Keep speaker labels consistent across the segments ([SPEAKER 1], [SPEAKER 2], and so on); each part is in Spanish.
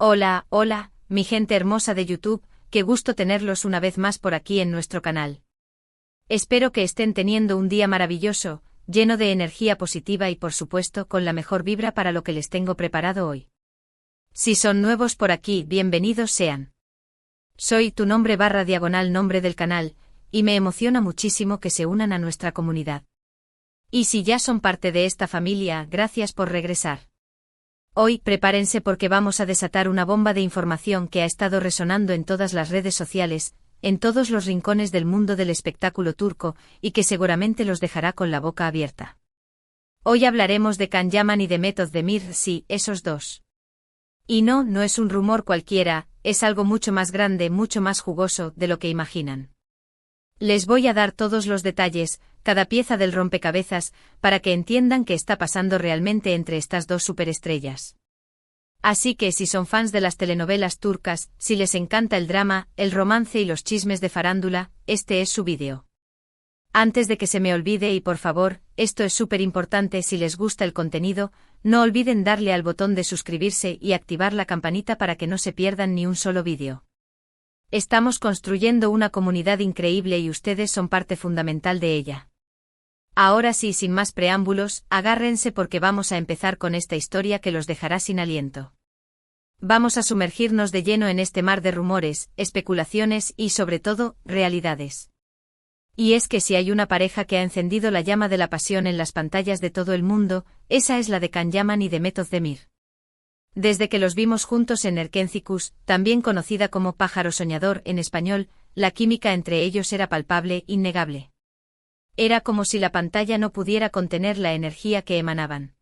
[SPEAKER 1] Hola, hola, mi gente hermosa de YouTube, qué gusto tenerlos una vez más por aquí en nuestro canal. Espero que estén teniendo un día maravilloso, lleno de energía positiva y por supuesto con la mejor vibra para lo que les tengo preparado hoy. Si son nuevos por aquí, bienvenidos sean. Soy tu nombre / nombre del canal, y me emociona muchísimo que se unan a nuestra comunidad. Y si ya son parte de esta familia, gracias por regresar. Hoy, prepárense porque vamos a desatar una bomba de información que ha estado resonando en todas las redes sociales, en todos los rincones del mundo del espectáculo turco, y que seguramente los dejará con la boca abierta. Hoy hablaremos de Can Yaman y de Mehmet Özdemir, sí, esos dos. Y no es un rumor cualquiera, es algo mucho más grande, mucho más jugoso de lo que imaginan. Les voy a dar todos los detalles, cada pieza del rompecabezas, para que entiendan qué está pasando realmente entre estas dos superestrellas. Así que si son fans de las telenovelas turcas, si les encanta el drama, el romance y los chismes de farándula, este es su vídeo. Antes de que se me olvide y por favor, esto es súper importante, si les gusta el contenido, no olviden darle al botón de suscribirse y activar la campanita para que no se pierdan ni un solo vídeo. Estamos construyendo una comunidad increíble y ustedes son parte fundamental de ella. Ahora sí, sin más preámbulos, agárrense porque vamos a empezar con esta historia que los dejará sin aliento. Vamos a sumergirnos de lleno en este mar de rumores, especulaciones y, sobre todo, realidades. Y es que si hay una pareja que ha encendido la llama de la pasión en las pantallas de todo el mundo, esa es la de Can Yaman y de Mehmet Özdemir. Desde que los vimos juntos en Erkencikus, también conocida como Pájaro Soñador en español, la química entre ellos era palpable, innegable. Era como si la pantalla no pudiera contener la energía que emanaban.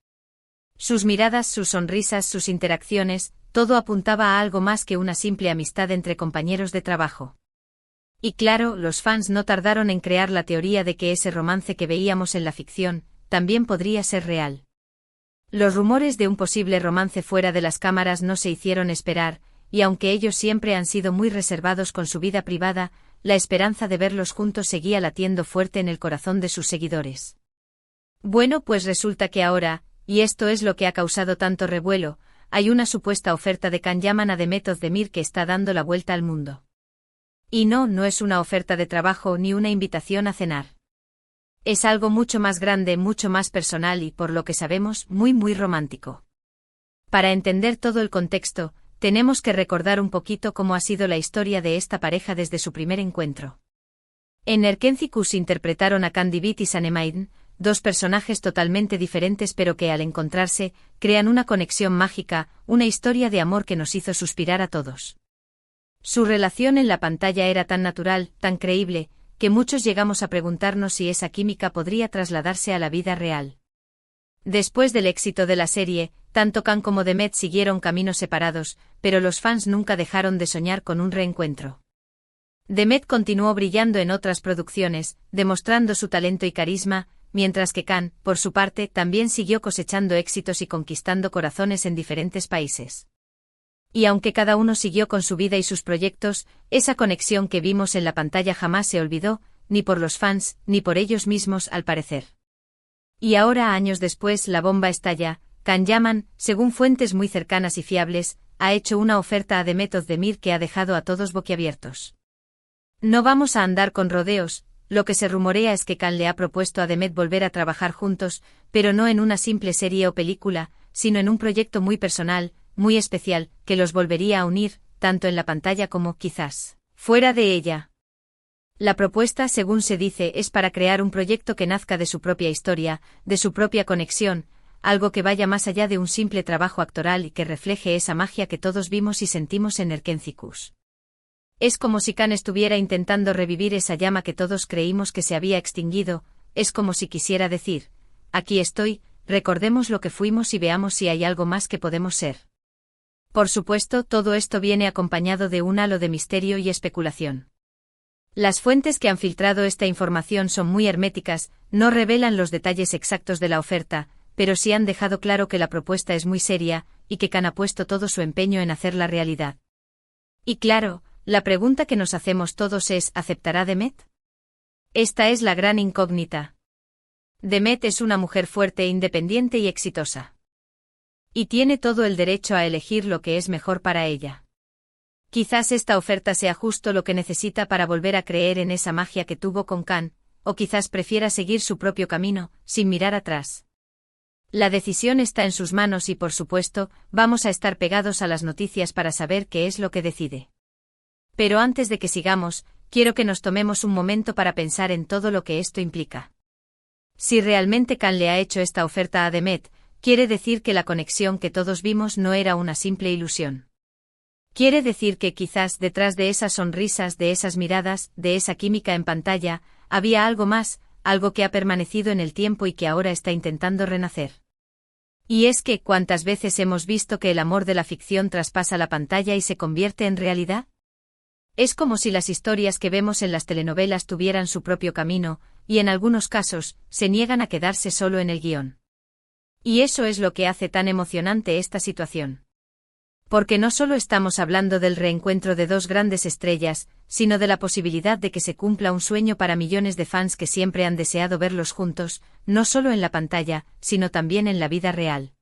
[SPEAKER 1] Sus miradas, sus sonrisas, sus interacciones, todo apuntaba a algo más que una simple amistad entre compañeros de trabajo. Y claro, los fans no tardaron en crear la teoría de que ese romance que veíamos en la ficción, también podría ser real. Los rumores de un posible romance fuera de las cámaras no se hicieron esperar, y aunque ellos siempre han sido muy reservados con su vida privada, la esperanza de verlos juntos seguía latiendo fuerte en el corazón de sus seguidores. Bueno, pues resulta que ahora, y esto es lo que ha causado tanto revuelo, hay una supuesta oferta de Can Yaman a Mehmet Özdemir que está dando la vuelta al mundo. Y no es una oferta de trabajo ni una invitación a cenar. Es algo mucho más grande, mucho más personal y, por lo que sabemos, muy romántico. Para entender todo el contexto, tenemos que recordar un poquito cómo ha sido la historia de esta pareja desde su primer encuentro. En Erkencikus interpretaron a Can Divit y Sanem, dos personajes totalmente diferentes pero que al encontrarse, crean una conexión mágica, una historia de amor que nos hizo suspirar a todos. Su relación en la pantalla era tan natural, tan creíble, que muchos llegamos a preguntarnos si esa química podría trasladarse a la vida real. Después del éxito de la serie, tanto Can como Mehmet siguieron caminos separados, pero los fans nunca dejaron de soñar con un reencuentro. Mehmet continuó brillando en otras producciones, demostrando su talento y carisma, mientras que Can, por su parte, también siguió cosechando éxitos y conquistando corazones en diferentes países. Y aunque cada uno siguió con su vida y sus proyectos, esa conexión que vimos en la pantalla jamás se olvidó, ni por los fans, ni por ellos mismos al parecer. Y ahora, años después, la bomba estalla. Can Yaman, según fuentes muy cercanas y fiables, ha hecho una oferta a Mehmet Özdemir que ha dejado a todos boquiabiertos. No vamos a andar con rodeos, lo que se rumorea es que Can le ha propuesto a Mehmet volver a trabajar juntos, pero no en una simple serie o película, sino en un proyecto muy personal, muy especial, que los volvería a unir, tanto en la pantalla como, quizás, fuera de ella. La propuesta, según se dice, es para crear un proyecto que nazca de su propia historia, de su propia conexión, algo que vaya más allá de un simple trabajo actoral y que refleje esa magia que todos vimos y sentimos en Erkencikus. Es como si Can estuviera intentando revivir esa llama que todos creímos que se había extinguido, es como si quisiera decir, aquí estoy, recordemos lo que fuimos y veamos si hay algo más que podemos ser. Por supuesto, todo esto viene acompañado de un halo de misterio y especulación. Las fuentes que han filtrado esta información son muy herméticas, no revelan los detalles exactos de la oferta, pero sí han dejado claro que la propuesta es muy seria, y que Can ha puesto todo su empeño en hacerla realidad. Y claro, la pregunta que nos hacemos todos es, ¿aceptará Mehmet? Esta es la gran incógnita. Mehmet es una mujer fuerte, independiente y exitosa. Y tiene todo el derecho a elegir lo que es mejor para ella. Quizás esta oferta sea justo lo que necesita para volver a creer en esa magia que tuvo con Khan, o quizás prefiera seguir su propio camino, sin mirar atrás. La decisión está en sus manos y por supuesto, vamos a estar pegados a las noticias para saber qué es lo que decide. Pero antes de que sigamos, quiero que nos tomemos un momento para pensar en todo lo que esto implica. Si realmente Khan le ha hecho esta oferta a Demet, quiere decir que la conexión que todos vimos no era una simple ilusión. Quiere decir que quizás detrás de esas sonrisas, de esas miradas, de esa química en pantalla, había algo más, algo que ha permanecido en el tiempo y que ahora está intentando renacer. Y es que, ¿cuántas veces hemos visto que el amor de la ficción traspasa la pantalla y se convierte en realidad? Es como si las historias que vemos en las telenovelas tuvieran su propio camino, y en algunos casos, se niegan a quedarse solo en el guión. Y eso es lo que hace tan emocionante esta situación. Porque no solo estamos hablando del reencuentro de dos grandes estrellas, sino de la posibilidad de que se cumpla un sueño para millones de fans que siempre han deseado verlos juntos, no solo en la pantalla, sino también en la vida real.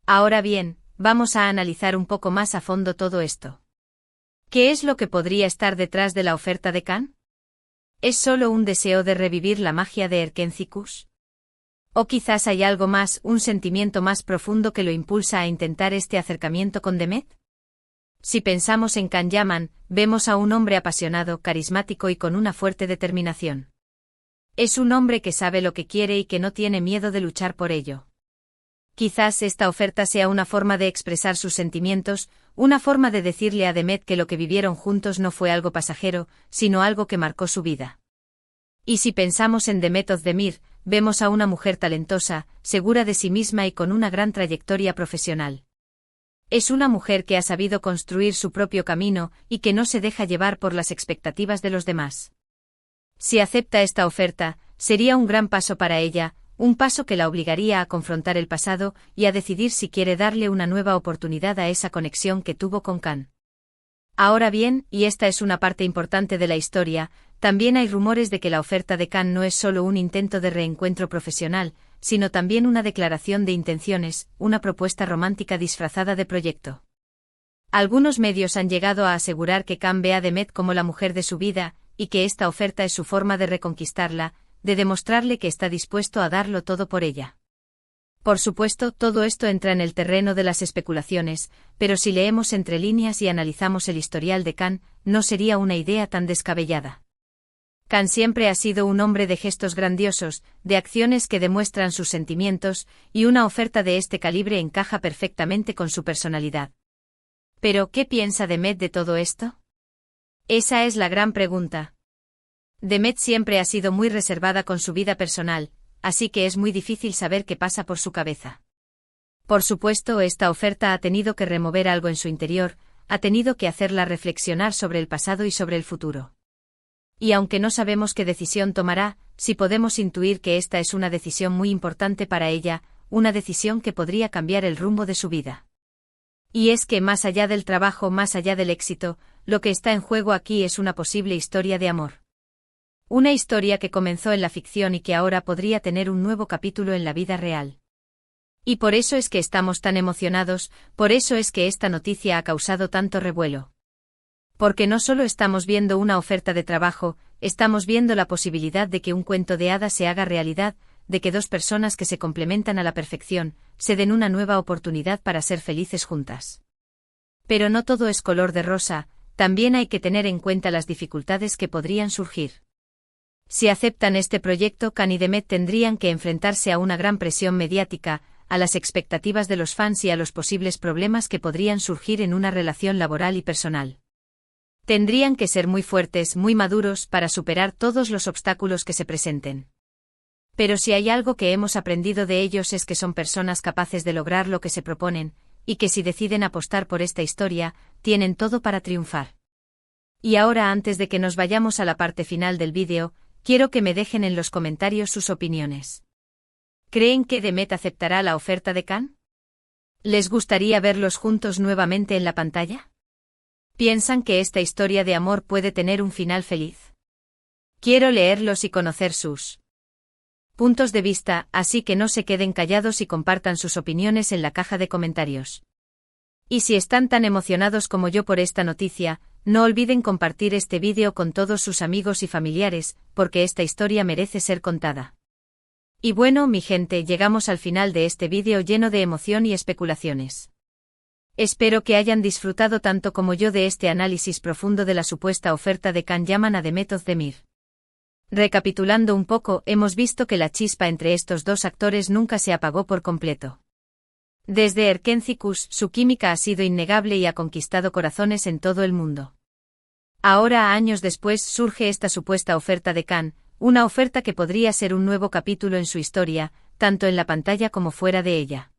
[SPEAKER 1] Ahora bien, vamos a analizar un poco más a fondo todo esto. ¿Qué es lo que podría estar detrás de la oferta de Khan? ¿Es solo un deseo de revivir la magia de Erkencikus? ¿O quizás hay algo más, un sentimiento más profundo que lo impulsa a intentar este acercamiento con Demet? Si pensamos en Khan Yaman, vemos a un hombre apasionado, carismático y con una fuerte determinación. Es un hombre que sabe lo que quiere y que no tiene miedo de luchar por ello. Quizás esta oferta sea una forma de expresar sus sentimientos, una forma de decirle a Demet que lo que vivieron juntos no fue algo pasajero, sino algo que marcó su vida. Y si pensamos en Demet Özdemir, vemos a una mujer talentosa, segura de sí misma y con una gran trayectoria profesional. Es una mujer que ha sabido construir su propio camino y que no se deja llevar por las expectativas de los demás. Si acepta esta oferta, sería un gran paso para ella, un paso que la obligaría a confrontar el pasado y a decidir si quiere darle una nueva oportunidad a esa conexión que tuvo con Khan. Ahora bien, y esta es una parte importante de la historia, también hay rumores de que la oferta de Khan no es solo un intento de reencuentro profesional, sino también una declaración de intenciones, una propuesta romántica disfrazada de proyecto. Algunos medios han llegado a asegurar que Khan ve a Demet como la mujer de su vida, y que esta oferta es su forma de reconquistarla, de demostrarle que está dispuesto a darlo todo por ella. Por supuesto, todo esto entra en el terreno de las especulaciones, pero si leemos entre líneas y analizamos el historial de Khan, no sería una idea tan descabellada. Khan siempre ha sido un hombre de gestos grandiosos, de acciones que demuestran sus sentimientos, y una oferta de este calibre encaja perfectamente con su personalidad. Pero, ¿qué piensa Demet de todo esto? Esa es la gran pregunta. Demet siempre ha sido muy reservada con su vida personal, así que es muy difícil saber qué pasa por su cabeza. Por supuesto, esta oferta ha tenido que remover algo en su interior, ha tenido que hacerla reflexionar sobre el pasado y sobre el futuro. Y aunque no sabemos qué decisión tomará, sí podemos intuir que esta es una decisión muy importante para ella, una decisión que podría cambiar el rumbo de su vida. Y es que más allá del trabajo, más allá del éxito, lo que está en juego aquí es una posible historia de amor. Una historia que comenzó en la ficción y que ahora podría tener un nuevo capítulo en la vida real. Y por eso es que estamos tan emocionados, por eso es que esta noticia ha causado tanto revuelo. Porque no solo estamos viendo una oferta de trabajo, estamos viendo la posibilidad de que un cuento de hadas se haga realidad, de que dos personas que se complementan a la perfección, se den una nueva oportunidad para ser felices juntas. Pero no todo es color de rosa, también hay que tener en cuenta las dificultades que podrían surgir. Si aceptan este proyecto, Khan y Demet tendrían que enfrentarse a una gran presión mediática, a las expectativas de los fans y a los posibles problemas que podrían surgir en una relación laboral y personal. Tendrían que ser muy fuertes, muy maduros para superar todos los obstáculos que se presenten. Pero si hay algo que hemos aprendido de ellos es que son personas capaces de lograr lo que se proponen, y que si deciden apostar por esta historia, tienen todo para triunfar. Y ahora, antes de que nos vayamos a la parte final del vídeo, quiero que me dejen en los comentarios sus opiniones. ¿Creen que Demet aceptará la oferta de Khan? ¿Les gustaría verlos juntos nuevamente en la pantalla? ¿Piensan que esta historia de amor puede tener un final feliz? Quiero leerlos y conocer sus puntos de vista, así que no se queden callados y compartan sus opiniones en la caja de comentarios. Y si están tan emocionados como yo por esta noticia, no olviden compartir este vídeo con todos sus amigos y familiares, porque esta historia merece ser contada. Y bueno, mi gente, llegamos al final de este vídeo lleno de emoción y especulaciones. Espero que hayan disfrutado tanto como yo de este análisis profundo de la supuesta oferta de Can Yaman a Demet Özdemir. Recapitulando un poco, hemos visto que la chispa entre estos dos actores nunca se apagó por completo. Desde Erkenci-Kuş, su química ha sido innegable y ha conquistado corazones en todo el mundo. Ahora, años después, surge esta supuesta oferta de Can, una oferta que podría ser un nuevo capítulo en su historia, tanto en la pantalla como fuera de ella.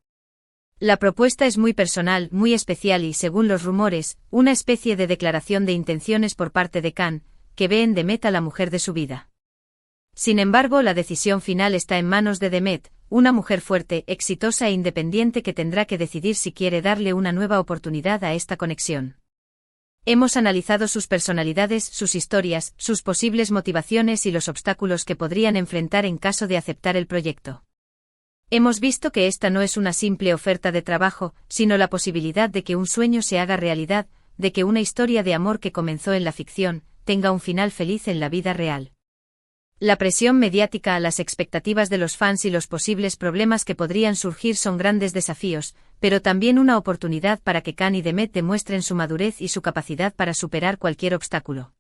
[SPEAKER 1] La propuesta es muy personal, muy especial y, según los rumores, una especie de declaración de intenciones por parte de Can, que ve en Demet a la mujer de su vida. Sin embargo, la decisión final está en manos de Demet, una mujer fuerte, exitosa e independiente que tendrá que decidir si quiere darle una nueva oportunidad a esta conexión. Hemos analizado sus personalidades, sus historias, sus posibles motivaciones y los obstáculos que podrían enfrentar en caso de aceptar el proyecto. Hemos visto que esta no es una simple oferta de trabajo, sino la posibilidad de que un sueño se haga realidad, de que una historia de amor que comenzó en la ficción, tenga un final feliz en la vida real. La presión mediática, las expectativas de los fans y los posibles problemas que podrían surgir son grandes desafíos, pero también una oportunidad para que Can y Demet demuestren su madurez y su capacidad para superar cualquier obstáculo.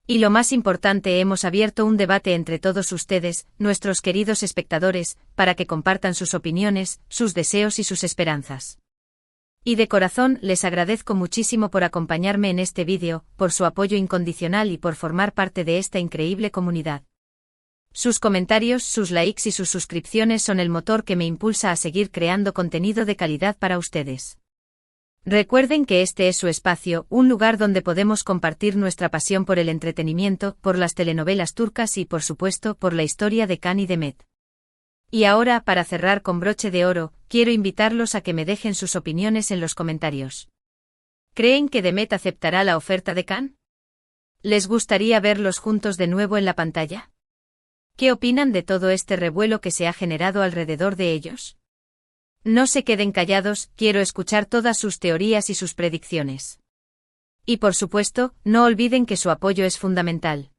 [SPEAKER 1] Y lo más importante, hemos abierto un debate entre todos ustedes, nuestros queridos espectadores, para que compartan sus opiniones, sus deseos y sus esperanzas. Y de corazón, les agradezco muchísimo por acompañarme en este vídeo, por su apoyo incondicional y por formar parte de esta increíble comunidad. Sus comentarios, sus likes y sus suscripciones son el motor que me impulsa a seguir creando contenido de calidad para ustedes. Recuerden que este es su espacio, un lugar donde podemos compartir nuestra pasión por el entretenimiento, por las telenovelas turcas y, por supuesto, por la historia de Can y Demet. Y ahora, para cerrar con broche de oro, quiero invitarlos a que me dejen sus opiniones en los comentarios. ¿Creen que Demet aceptará la oferta de Can? ¿Les gustaría verlos juntos de nuevo en la pantalla? ¿Qué opinan de todo este revuelo que se ha generado alrededor de ellos? No se queden callados, quiero escuchar todas sus teorías y sus predicciones. Y por supuesto, no olviden que su apoyo es fundamental.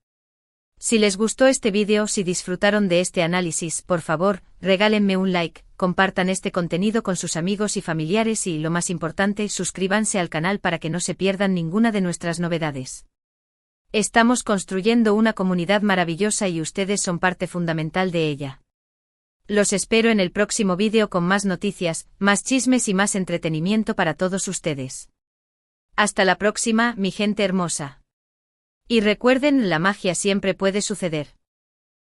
[SPEAKER 1] Si les gustó este vídeo, si disfrutaron de este análisis, por favor, regálenme un like, compartan este contenido con sus amigos y familiares y, lo más importante, suscríbanse al canal para que no se pierdan ninguna de nuestras novedades. Estamos construyendo una comunidad maravillosa y ustedes son parte fundamental de ella. Los espero en el próximo vídeo con más noticias, más chismes y más entretenimiento para todos ustedes. Hasta la próxima, mi gente hermosa. Y recuerden, la magia siempre puede suceder.